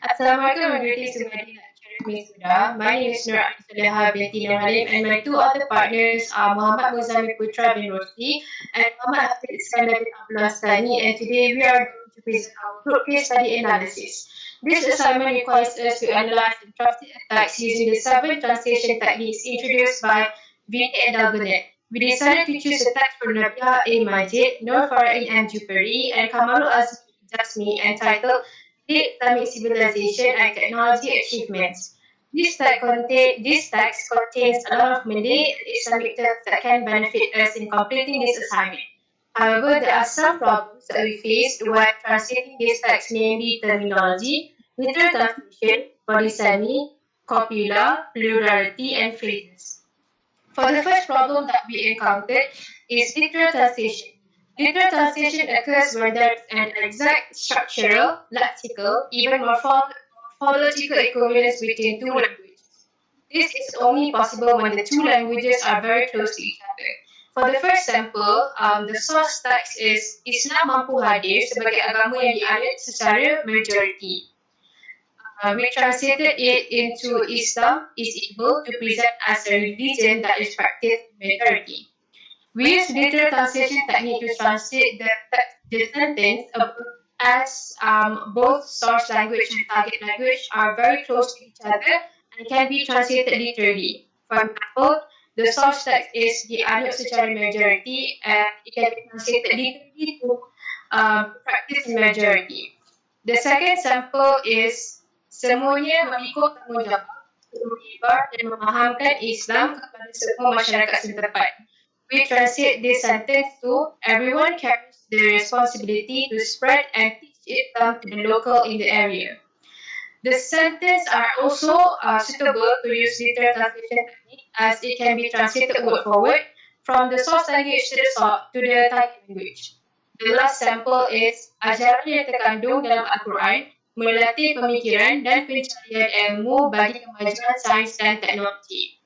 Assalamualaikum and greetings to my dear lecturer, Ms. Huda. My name is Solehah Binti Halim, and my two other partners are Muhammad Muzhameer Putra bin Rosli and Muhammad Hafiz Iskandar bin Abdullah Sani, and today we are going to present our group case study analysis. This assignment requires us to analyze the translate attacks using the 7 translation techniques introduced by Binti and Dalgonet. We decided to choose a text from Nabiha A. Majid, Nur Farain M. Jupari, and Kamalul Azmi Jasmi entitled Islamic Civilization and Technology Achievements. This text contains a lot of Malay and Islamic terms that can benefit us in completing this assignment. However, there are some problems that we faced while translating this text, namely terminology, literal translation, polysemy, copula, plurality, and phrases. For the first problem that we encountered is literal translation. Literal translation occurs when there is an exact structural, lexical, even morphological equivalence between two languages. This is only possible when the two languages are very close to each other. For the first sample, the source text is Islam mampu hadir sebagai agama yang dianut secara majoriti. We translated it into Islam is able to present as a religion that is practiced in majority. We use literal translation technique to translate the sentence as both source language and target language are very close to each other and can be translated literally. For example, the source text is dianut secara majority and it can be translated literally to practice in majority. The second sample is semuanya memikul tanggungjawab untuk menyebar dan memahamkan Islam kepada semua masyarakat setempat. We translate this sentence to everyone carries the responsibility to spread and teach Islam to the local in the area. The sentences are also suitable to use literal translation technique as it can be translated word for word from the source language to the target language. The last sample is ajaran yang terkandung dalam Al-Quran melatih pemikiran dan pencarian ilmu bagi kemajuan sains dan teknologi.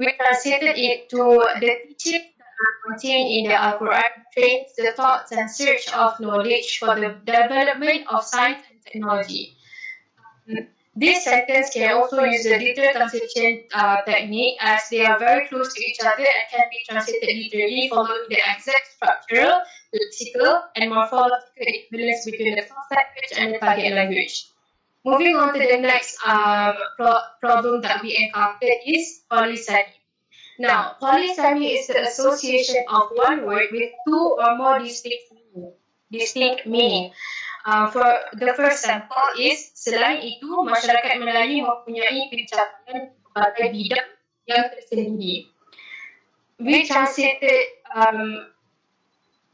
We translated it to the teachings that are contained in the Al-Quran trains the thoughts and search of knowledge for the development of science and technology. This sentence can also use the literal translation technique as they are very close to each other and can be translated literally following the exact structural, lexical, and morphological equivalence between the source language and the target language. Moving on to the next problem that we encountered is polysemy. Now, polysemy is the association of one word with two or more distinct meaning. For the first sample is selain itu masyarakat Melayu mempunyai pencapaian pada bidang yang tersendiri. We translated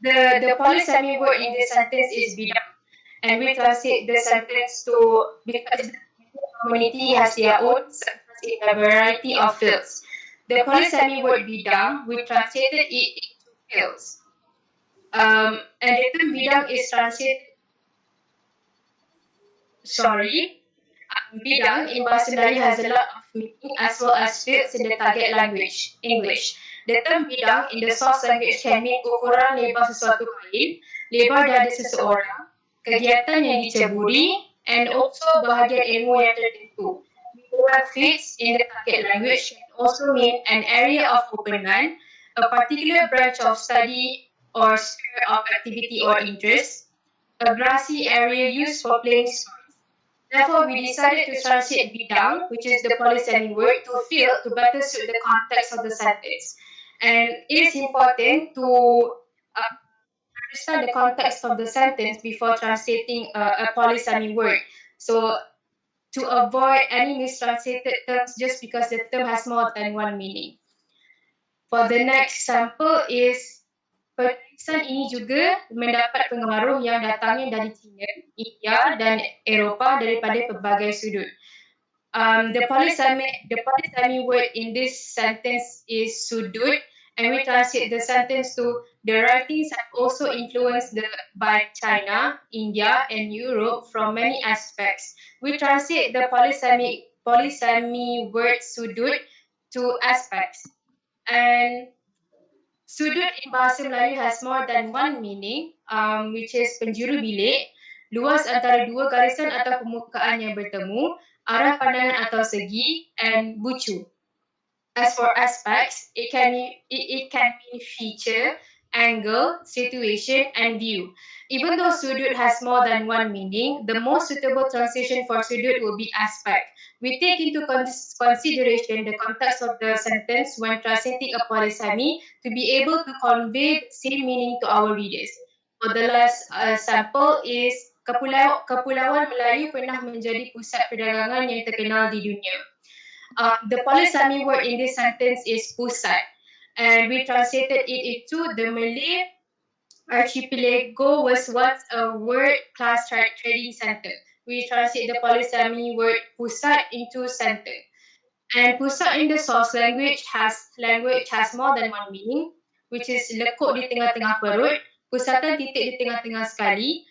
the polysemy word in this sentence is bidang, and we translate the sentence to because the community has their own success in a variety of fields. The polysemy word bidang, we translated it into fields. And the term bidang is translated bidang in bahasa Melayu has a lot of meaning as well as fields in the target language, English. The term bidang in the source language can mean ukuran lebar sesuatu kain, lebar dada seseorang, kegiatan yang diceburi, and also bahagian ilmu yang tertentu. While fields in the target language can also mean an area of open land, a particular branch of study or sphere of activity or interest, a grassy area used for playing sports. Therefore, we decided to translate bidang, which is the polysemy word, to field to better suit the context of the sentence. And it is important to understand the context of the sentence before translating a polysemy word. So, to avoid any mistranslated terms just because the term has more than one meaning. For the next sample is penulisan ini juga mendapat pengaruh yang datangnya dari China, India, dan Eropah daripada pelbagai sudut. The polysemy word in this sentence is sudut, and we translate the sentence to the writings have also influenced by China, India, and Europe from many aspects. We translate the polysemy word sudut to aspects. And sudut in bahasa Melayu has more than one meaning, which is penjuru bilik, luas antara dua garisan atau permukaan yang bertemu, arah pandangan atau segi, and bucu. As for aspects, it can mean feature, angle, situation, and view. Even though sudut has more than one meaning, the most suitable translation for sudut will be aspect. We take into consideration the context of the sentence when translating a polysemy to be able to convey the same meaning to our readers. For the last sample is Kepulauan Melayu pernah menjadi pusat perdagangan yang terkenal di dunia. The polysemy word in this sentence is pusat, and we translated it into the Malay archipelago was once a world-class trading center. We translate the polysemy word pusat into center. And pusat in the source language has more than one meaning, which is lekuk di tengah-tengah perut, pusatan titik di tengah-tengah sekali,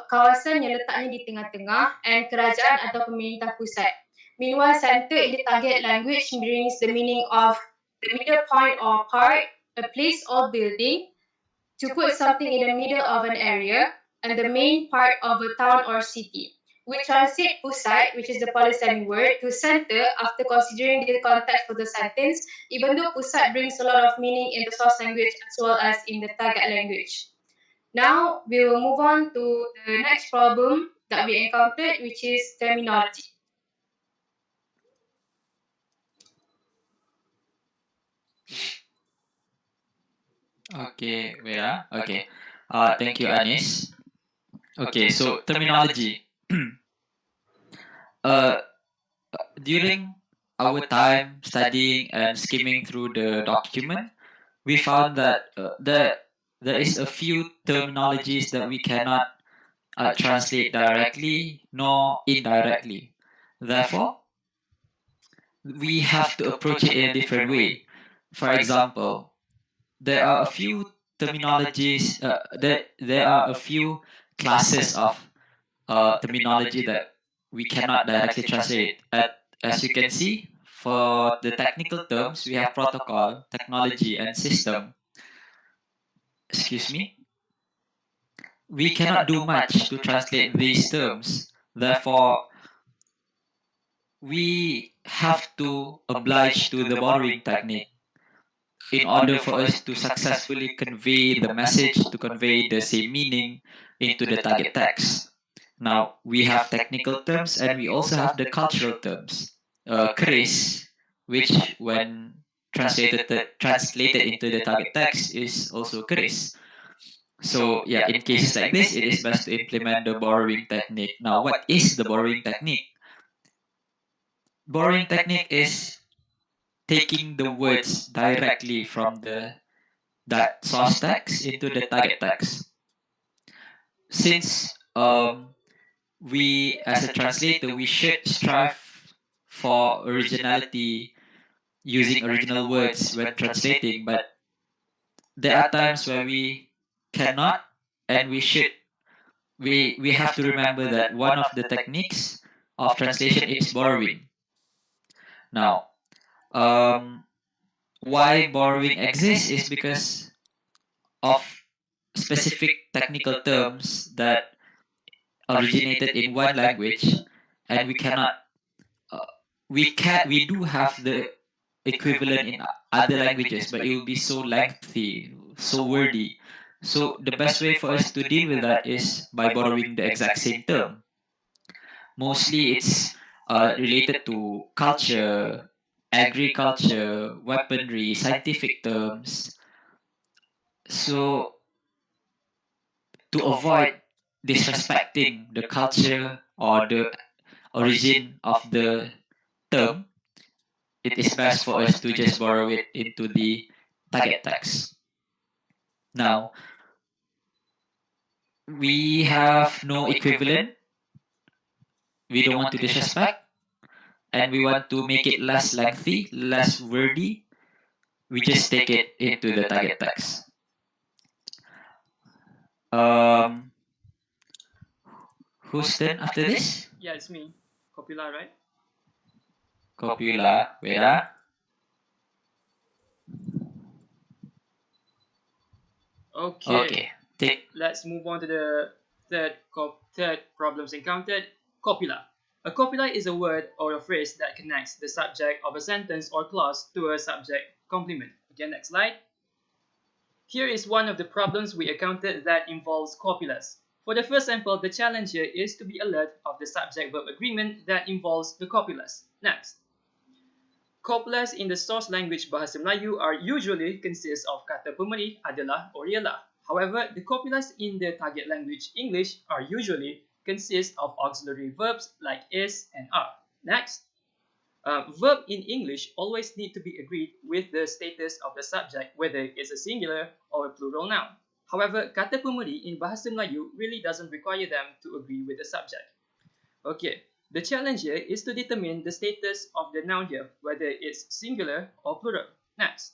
kawasan yang letaknya di tengah-tengah, and kerajaan atau pemerintah pusat. Meanwhile, center in the target language brings the meaning of the middle point or part, a place or building, to put something in the middle of an area, and the main part of a town or city. We translate pusat, which is the polysemy word, to center after considering the context of the sentence, even though pusat brings a lot of meaning in the source language as well as in the target language. Now, we will move on to the next problem that we encountered, which is terminology. Okay, Vera. Okay. Thank you, Anis. Okay, so terminology. During our time studying and skimming through the document, we found that there is a few terminologies that we cannot translate directly nor indirectly. Therefore, we have to approach it in a different way. For example, there are a few terminologies, there are a few classes of terminology that we cannot directly translate. As you can see, for the technical terms, we have protocol, technology, and system. Excuse me. We cannot do much to translate these terms. Therefore, we have to oblige to the borrowing technique in order for us to successfully convey the message, to convey the same meaning into the target text. Now, we have technical terms and we also have the cultural terms. Keris, which when translated into the target text is also keris. So yeah, in cases like this, it is best to implement the borrowing technique. Now, what is the borrowing technique? Borrowing technique is taking the words directly from that source text into the target text. Since we as a translator we should strive for originality using original words when translating, but there are times where we cannot and we have to remember that one of the techniques of translation is borrowing. Now, why borrowing exists is because of specific technical terms that originated in one language, and we cannot we do have the equivalent in other languages, but it will be so lengthy, so wordy. So the best way for us to deal with that is by borrowing the exact same term. Mostly it's related to culture, agriculture, weaponry, scientific terms. So to avoid disrespecting the culture or the origin of the term, it is best for us to just borrow it into the target text. Now, we have no equivalent. We don't want to disrespect, and we want to make it less lengthy, less wordy. We just take it into the target text. Who's turn after this? Yeah, it's me. Copula, right? Copula, Vera. Okay. Take. Let's move on to the third problems encountered, copula. A copula is a word or a phrase that connects the subject of a sentence or clause to a subject complement. Okay, next slide. Here is one of the problems we encountered that involves copulas. For the first sample, the challenge here is to be alert of the subject-verb agreement that involves the copulas. Next. Copulas in the source language Bahasa Melayu are usually consist of kata pemberi adalah or ialah. However, the copulas in the target language English are usually consist of auxiliary verbs like is and are. Next. Verb in English always need to be agreed with the status of the subject, whether it's a singular or a plural noun. However, kata pemberi in Bahasa Melayu really doesn't require them to agree with the subject. Okay, the challenge here is to determine the status of the noun here, whether it's singular or plural. Next.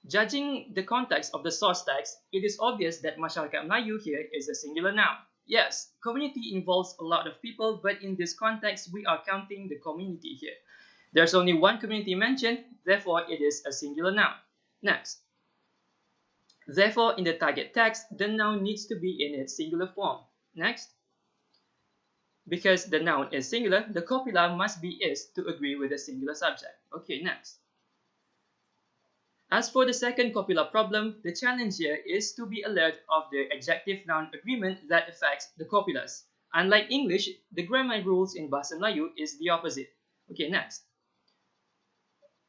Judging the context of the source text, it is obvious that masyarakat Melayu here is a singular noun. Yes, community involves a lot of people, but in this context, we are counting the community here. There's only one community mentioned, therefore it is a singular noun. Next. Therefore, in the target text, the noun needs to be in its singular form. Next. Because the noun is singular, the copula must be is to agree with the singular subject. Okay, next. As for the second copula problem, the challenge here is to be alert of the adjective-noun agreement that affects the copulas. Unlike English, the grammar rules in Bahasa Melayu is the opposite. Okay, next.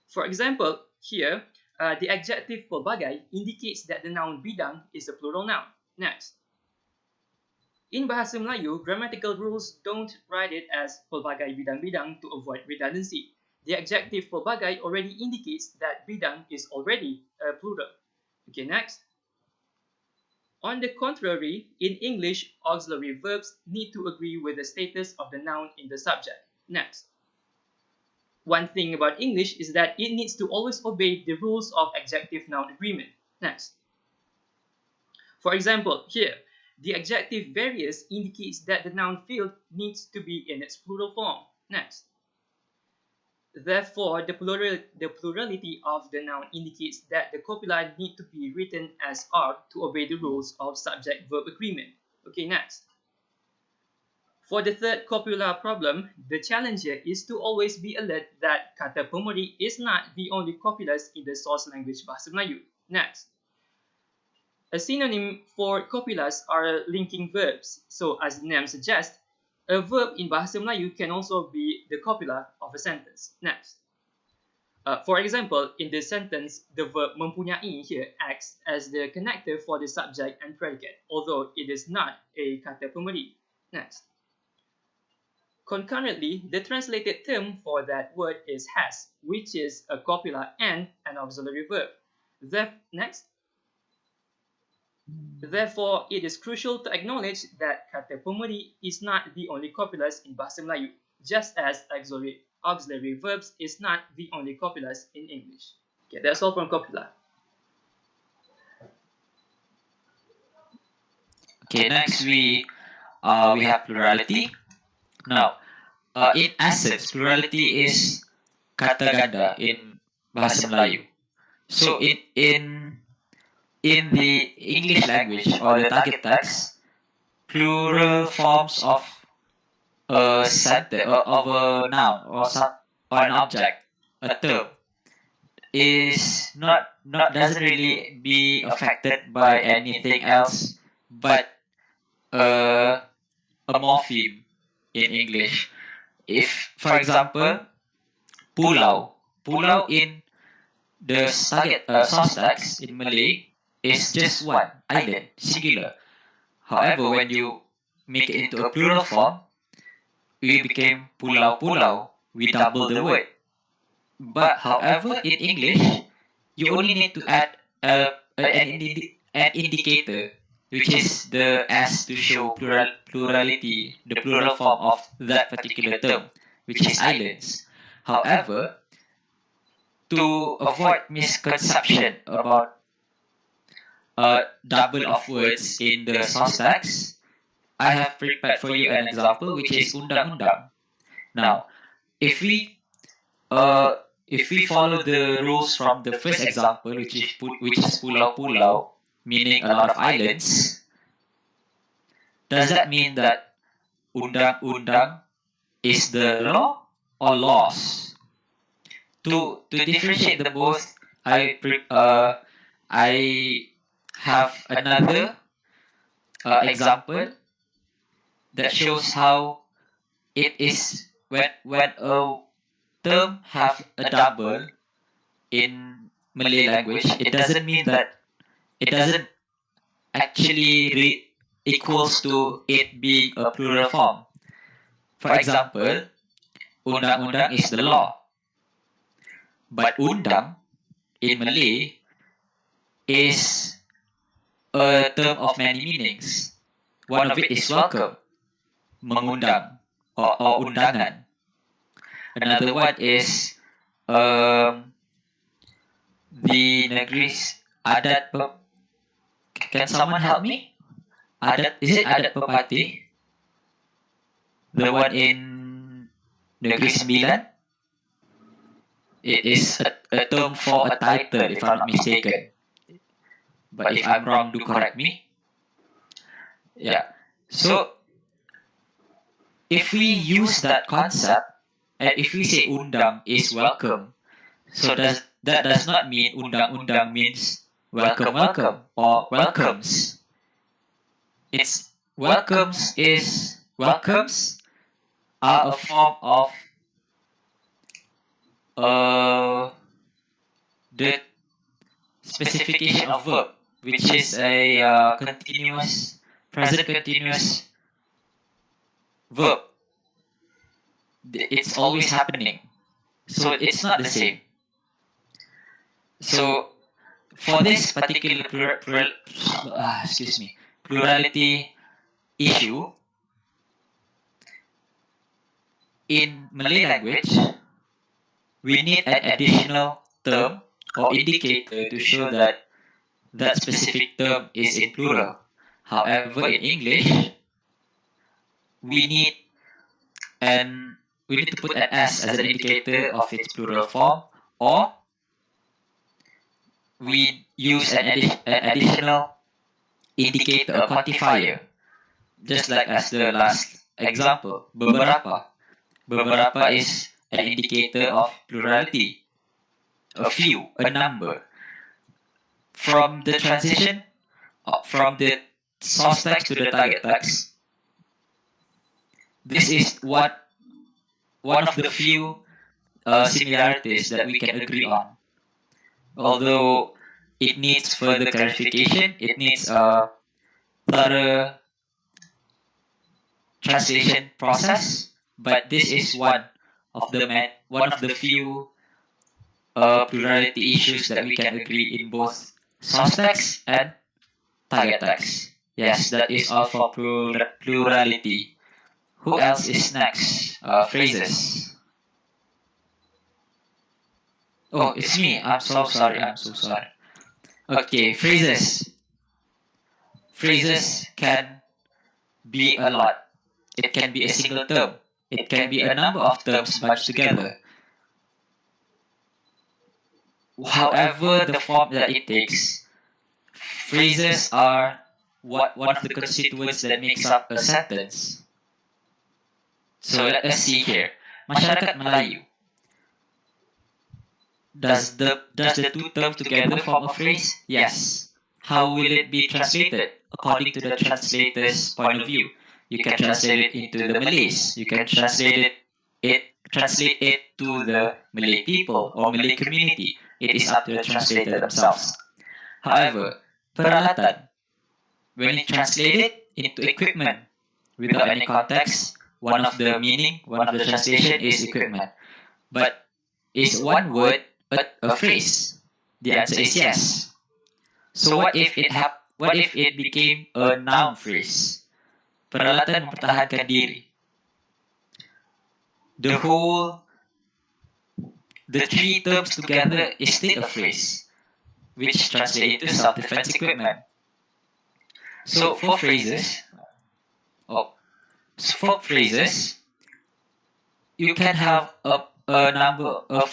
For example, here, the adjective pelbagai indicates that the noun bidang is a plural noun. Next. In Bahasa Melayu, grammatical rules don't write it as pelbagai bidang-bidang to avoid redundancy. The adjective pelbagai already indicates that bidang is already a plural. Okay, next. On the contrary, in English, auxiliary verbs need to agree with the status of the noun in the subject. Next. One thing about English is that it needs to always obey the rules of adjective-noun agreement. Next. For example, here, the adjective various indicates that the noun field needs to be in its plural form. Next. Therefore, the plurality of the noun indicates that the copula need to be written as are to obey the rules of subject-verb agreement. Okay, next. For the third copula problem, the challenge here is to always be alert that kata pemberi is not the only copulas in the source language Bahasa Melayu. Next. A synonym for copulas are linking verbs. So, as the name suggests, a verb in Bahasa Melayu can also be the copula of a sentence. Next. For example, in this sentence, the verb mempunyai here acts as the connector for the subject and predicate, although it is not a kata pemberi. Next. Concurrently, the translated term for that word is has, which is a copula and an auxiliary verb. Next. Therefore, it is crucial to acknowledge that kata pemberi is not the only copulas in Bahasa Melayu, just as auxiliary verbs is not the only copulas in English. Okay, that's all from copula. Okay, next we have plurality. Now, in essence, plurality is kata ganda in Bahasa Melayu. So in the English language or the target text, plural forms of a sentence of a noun or an object, a term, is not doesn't really be affected by anything else but a morpheme in English. If, for example, pulau in the target source text in Malay is just one island, singular. However, when you make it into a plural form, we became pulau-pulau. We double the word. But however, in English, you only need to add an indicator, which is the S to show plurality, the plural form of that particular term, which is islands. However, to avoid misconception about double of words in the source text, I have prepared for you an example, which is undang-undang. Now, if we follow the rules from the first example, which is pulau-pulau, meaning a lot of islands, does that mean that undang-undang is the law or laws? To differentiate them both, I have another example that shows how it is when a term have a double in Malay language. It doesn't mean that it doesn't actually equals to it being a plural form. For example, undang-undang is the law, but undang in Malay is a term of many meanings. One of it is welcome, mengundang, or undangan. Another one is the negeri's adat. Can someone help me? Adat, is it adat pepati? The one in Negeri Sembilan? It is a term for a title, if I'm not mistaken. But if I'm wrong, do correct me. Yeah. So, if we use that concept, and if we say undang is welcome, so that does not mean undang-undang means welcome or welcomes. It's welcomes are a form of the specification of verb, which is a continuous, present continuous verb. It's always happening. So it's not the same. So for this particular plurality issue, in Malay language, we need an additional term or indicator to show that that specific term is in plural. However, in English, we need to put an S as an indicator of its plural form, or we use an additional indicator, a quantifier, just like as the last example, beberapa. Beberapa is an indicator of plurality, a few, a number. From the transition, from the source text to the target text, this is one of the few similarities that we can agree on. Although it needs further clarification, it needs a thorough translation process, but this is one of the few plurality issues that we can agree in both source text and target text. Yes, that is all for plurality. Who else is next? Phrases. Oh, it's me. I'm so sorry. Okay, phrases. Phrases can be a lot. It can be a single term. It can be a number of terms bunched together. However the form that it takes, phrases are one of the constituents that makes up a sentence. So let us see here. Masyarakat Melayu. Does the two terms together form a phrase? Yes. How will it be translated? According to the translator's point of view. You can translate it into the Malays. You can translate it to the Malay people or Malay community. It is up to the translator themselves. However, peralatan, when you translate it into equipment without any context, one of the translation is equipment. But is one word a phrase? The answer is yes. So what if it became a noun phrase? Peralatan mempertahankan diri. The three terms together is still a phrase, which translates into self-defense equipment. So for phrases, you can have a number of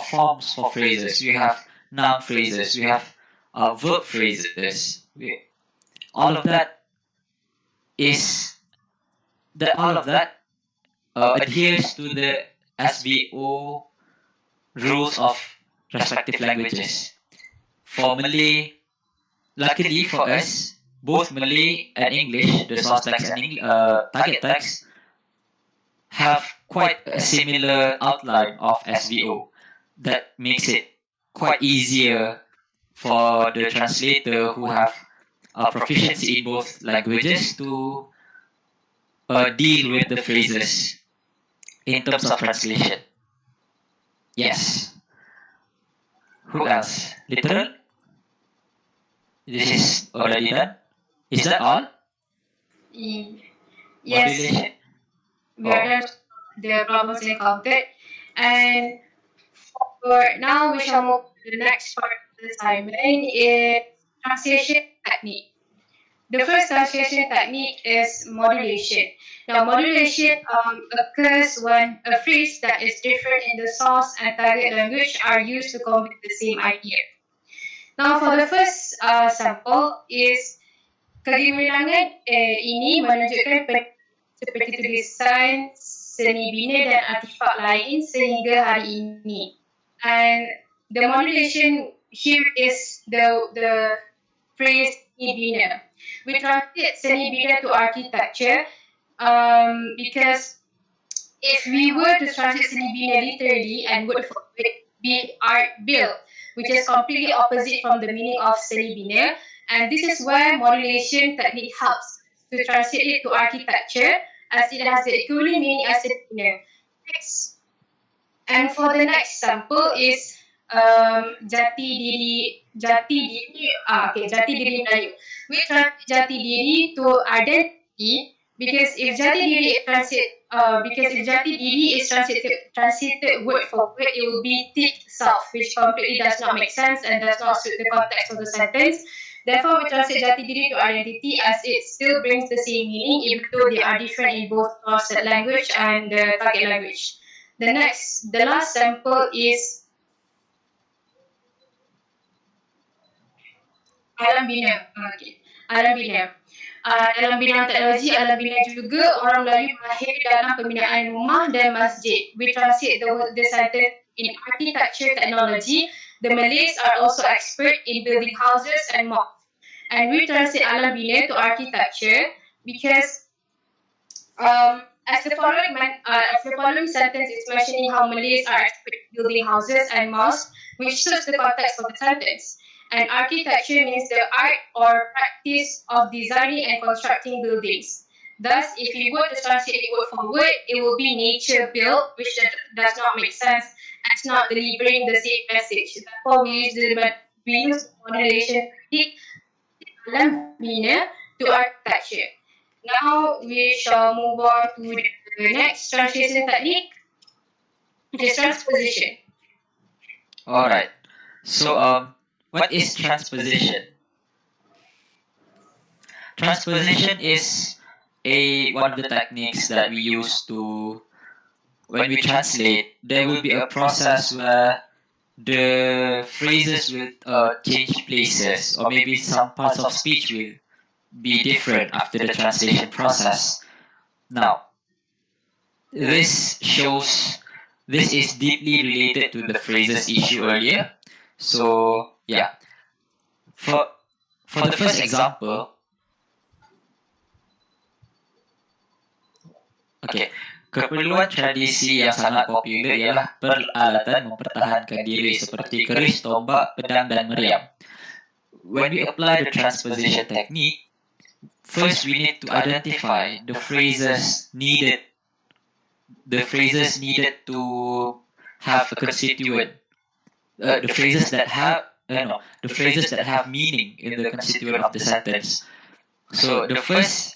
forms for phrases. You have noun phrases, you have verb phrases. All of that is that all of that adheres to the SVO rules of respective languages. For Malay, luckily for us, both Malay and English, the source text and target text, have quite a similar outline of SVO that makes it quite easier for the translator who have proficiency in both languages to deal with the phrases in terms of translation. Yes. Who else? Literal? This is already done. Is that all? Yes, Modulation? we are done with the problems encountered. And for now, we shall move to the next part of the assignment is translation technique. The first translation technique is modulation. Now, modulation occurs when a phrase that is different in the source and target language are used to convey the same idea. Now, for the first sample is kegemilangan ini menunjukkan seperti tulisan seni bina dan artifak lain sehingga hari ini. And the modulation here is the phrase seni bina. We translate seni bina to architecture because if we were to translate seni bina literally and word for word, be art built, which is completely opposite from the meaning of seni bina, and this is where modulation technique helps to translate it to architecture as it has the equivalent meaning as seni bina. Next. And for the next sample is jati diri Melayu. We translate jati diri to identity because if jati diri is translated word for word, it will be thick self, which completely does not make sense and does not suit the context of the sentence. Therefore, we translate jati diri to identity as it still brings the same meaning, even though they are different in both source language and the target language. The last sample is alam bina. Okay. Alam bina. Dalam bidang teknologi, alam bina juga orang Melayu mahir dalam pembinaan rumah dan masjid. We translate the sentence in architecture technology. The Malays are also expert in building houses and mosques. And we translate alam bina to architecture because as the following sentence is mentioning how Malays are expert in building houses and mosques, which suits the context of the sentence. And architecture means the art or practice of designing and constructing buildings. Thus, if you were to translate it word for word, it will be nature built, which does not make sense and it's not delivering the same message. Therefore, we use modulation technique alam bina to architecture. Now we shall move on to the next translation technique, which is transposition. Alright. So, what is transposition? Transposition is one of the techniques that we use to, when we translate, there will be a process where the phrases will change places, or maybe some parts of speech will be different after the translation process. Now, this is deeply related to the phrases issue earlier. So, yeah. For the first example, okay, keperluan tradisi yang sangat populer ialah peralatan mempertahankan diri seperti keris, tombak, pedang, dan meriam. When we apply the transposition technique, first we need to identify the phrases needed to have a constituent. The phrases that have meaning in the constituent of the sentence. So the first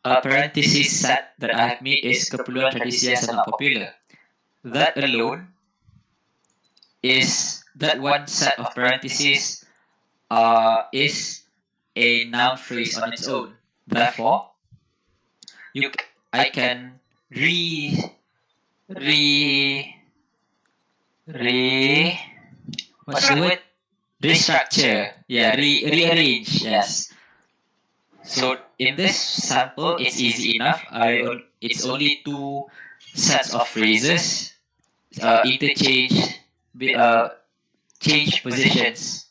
parenthesis set that I have made is keperluan tradisi yang sangat popular. That alone is that one set of parentheses is a noun phrase on its own. Therefore, I can what's the word? Restructure. Yeah, rearrange. Yes. So in this sample, it's easy enough. It's only two sets of phrases. Interchange, change positions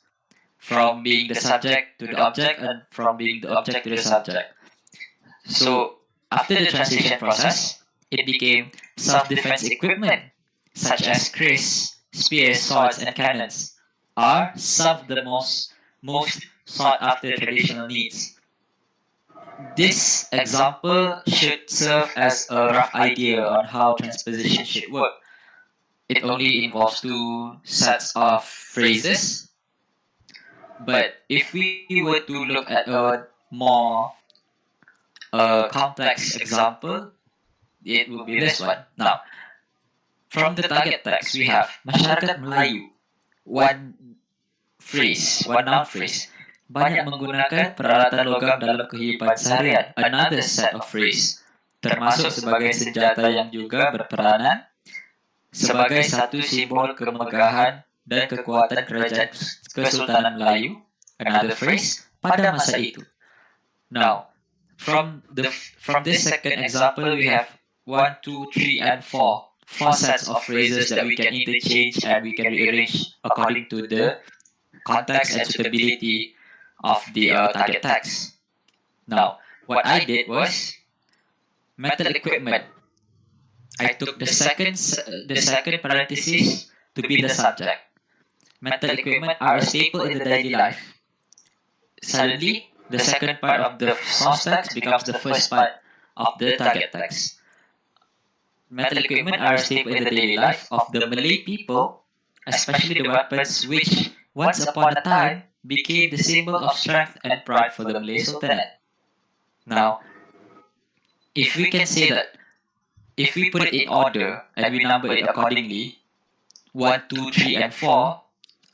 from being the subject to the object and from being the object to the subject. So after the translation process, it became self-defense equipment such as kris, spears, swords, and cannons are some of the most sought after traditional needs. This example should serve as a rough idea on how transposition should work. It only involves two sets of phrases, but if we were to look at a more complex example, it would be this one. Now, from the target text, we have masyarakat Melayu, one phrase, one noun phrase. Banyak menggunakan peralatan logam dalam kehidupan seharian. Another set of phrase, termasuk sebagai senjata yang juga berperanan sebagai satu simbol kemegahan dan kekuatan kerajaan Kesultanan Melayu. Another phrase, pada masa itu. Now, from this second example, we have 1, 2, 3, and 4. 4 sets of phrases that we can interchange and we can rearrange according to the context and suitability of the target text. Now, what I did was metal equipment. I took the second parenthesis to be the subject. Metal equipment are a staple in the daily life. Suddenly, the second part of the source text becomes the first part of the target text. Metal equipment are a staple in the daily life of the Malay people, especially the weapons which, once upon a time, became the symbol of strength and pride for the Malay Sultanate. Now, if we can say that, if we put it in order and we number it accordingly, 1, 2, 3, and 4,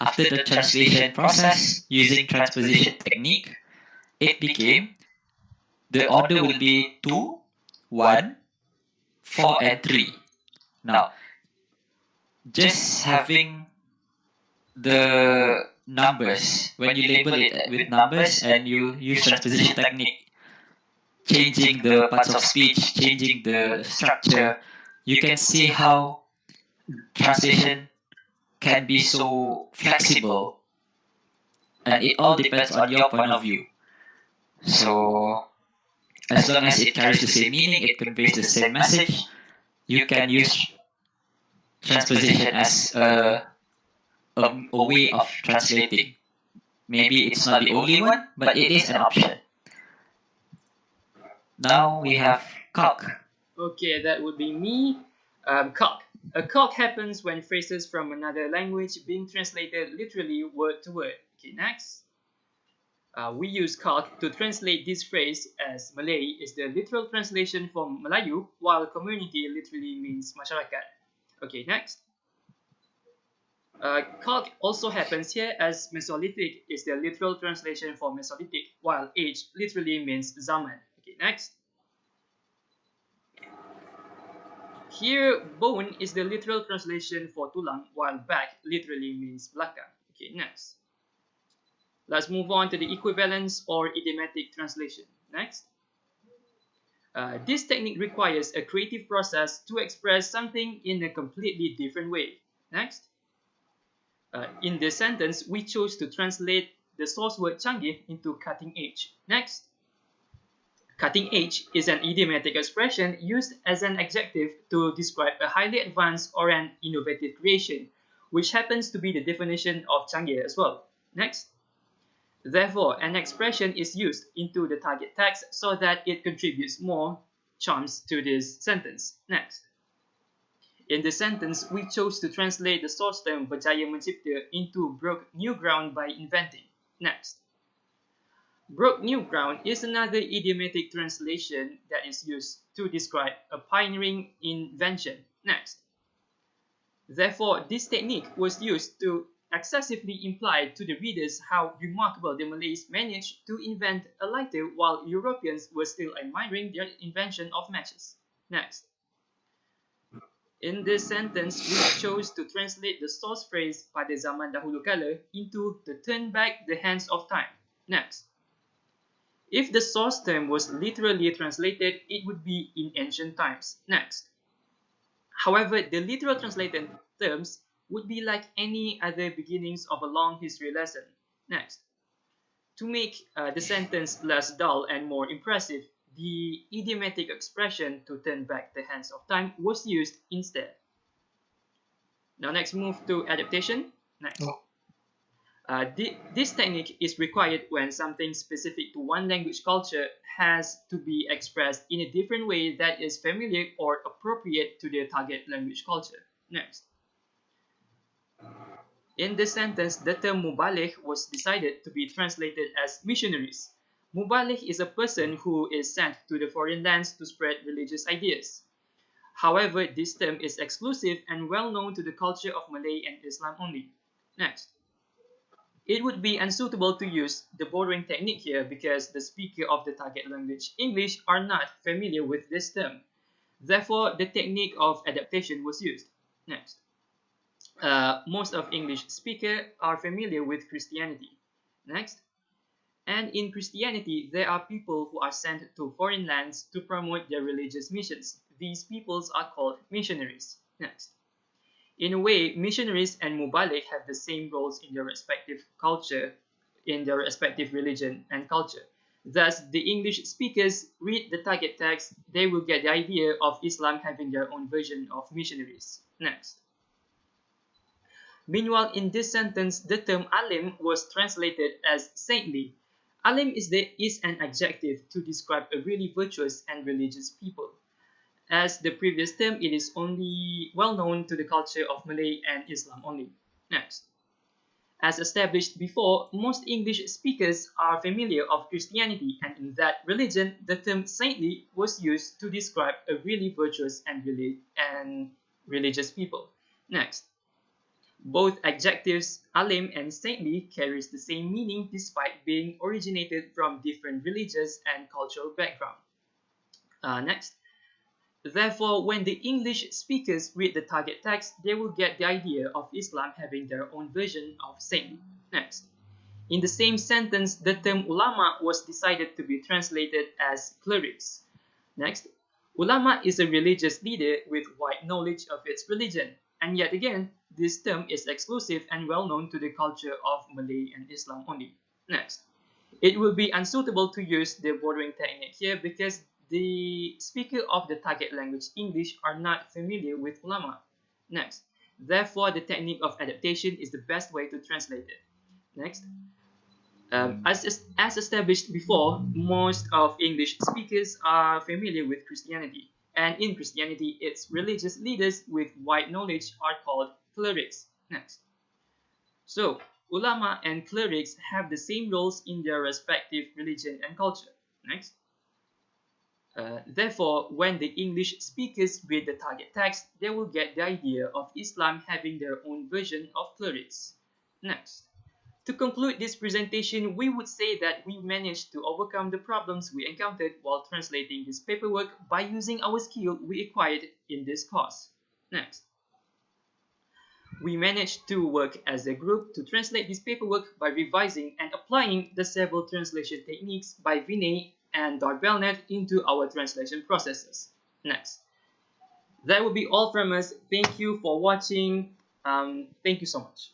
after the translation process using transposition technique, it became, the order will be 2, 1, 4, and 3. Now, just having the numbers, when you label it with numbers and you use transposition technique, changing the parts of speech, changing the structure, you can see how translation can be so flexible, and it all depends on your point of view. So, as long as it carries the same meaning, it conveys the same message, you can use transposition as a way of translating. Maybe it's not the only one, but it is an option. Now we have cock. Okay, that would be me. Cock. A cock happens when phrases from another language being translated literally word to word. Okay, next. We use cock to translate this phrase as Malay is the literal translation from Melayu, while community literally means masyarakat. Okay, next. Cock also happens here as Mesolithic is the literal translation for Mesolithic, while age literally means zaman. Okay, next. Here, bone is the literal translation for tulang, while back literally means belakang. Okay, next. Let's move on to the equivalence or idiomatic translation. Next. This technique requires a creative process to express something in a completely different way. Next. In this sentence, we chose to translate the source word canggih into cutting edge. Next. Cutting edge is an idiomatic expression used as an adjective to describe a highly advanced or an innovative creation, which happens to be the definition of canggih as well. Next. Therefore, an expression is used into the target text so that it contributes more charms to this sentence. Next. In the sentence, we chose to translate the source term berjaya mencipta into broke new ground by inventing. Next. Broke new ground is another idiomatic translation that is used to describe a pioneering invention. Next. Therefore, this technique was used to excessively imply to the readers how remarkable the Malays managed to invent a lighter while Europeans were still admiring their invention of matches. Next. In this sentence, we chose to translate the source phrase pada zaman dahulu kala into the turn back the hands of time. Next. If the source term was literally translated, it would be in ancient times. Next. However, the literal translated terms would be like any other beginnings of a long history lesson. Next. To make the sentence less dull and more impressive, the idiomatic expression to turn back the hands of time was used instead. Now next move to adaptation. Next. This technique is required when something specific to one language culture has to be expressed in a different way that is familiar or appropriate to their target language culture. Next. In this sentence, the term mubaligh was decided to be translated as missionaries. Mubaligh is a person who is sent to the foreign lands to spread religious ideas. However, this term is exclusive and well known to the culture of Malay and Islam only. Next. It would be unsuitable to use the borrowing technique here because the speaker of the target language, English, are not familiar with this term. Therefore, the technique of adaptation was used. Next. Most of English speakers are familiar with Christianity. Next. And in Christianity, there are people who are sent to foreign lands to promote their religious missions. These peoples are called missionaries. Next. In a way, missionaries and mubaligh have the same roles in their respective culture, in their respective religion and culture. Thus, the English speakers read the target text, they will get the idea of Islam having their own version of missionaries. Next. Meanwhile, in this sentence, the term alim was translated as saintly. Alim is an adjective to describe a really virtuous and religious people. As the previous term, it is only well known to the culture of Malay and Islam only. Next. As established before, most English speakers are familiar of Christianity, and in that religion, the term saintly was used to describe a really virtuous and religious people. Next. Both adjectives, alim and saintly, carries the same meaning despite being originated from different religious and cultural background. Next. Therefore, when the English speakers read the target text, they will get the idea of Islam having their own version of saintly. Next. In the same sentence, the term ulama was decided to be translated as clerics. Next. Ulama is a religious leader with wide knowledge of its religion. And yet again, this term is exclusive and well known to the culture of Malay and Islam only. Next. It will be unsuitable to use the borrowing technique here because the speaker of the target language English are not familiar with ulama. Next. Therefore, the technique of adaptation is the best way to translate it. Next. As established before, most of English speakers are familiar with Christianity. And in Christianity, its religious leaders with wide knowledge are called clerics. Next. So, ulama and clerics have the same roles in their respective religion and culture. Next. Therefore, when the English speakers read the target text, they will get the idea of Islam having their own version of clerics. Next. To conclude this presentation, we would say that we managed to overcome the problems we encountered while translating this paperwork by using our skill we acquired in this course. Next. We managed to work as a group to translate this paperwork by revising and applying the several translation techniques by Vinay and Belnet into our translation processes. Next. That will be all from us. Thank you for watching. Thank you so much.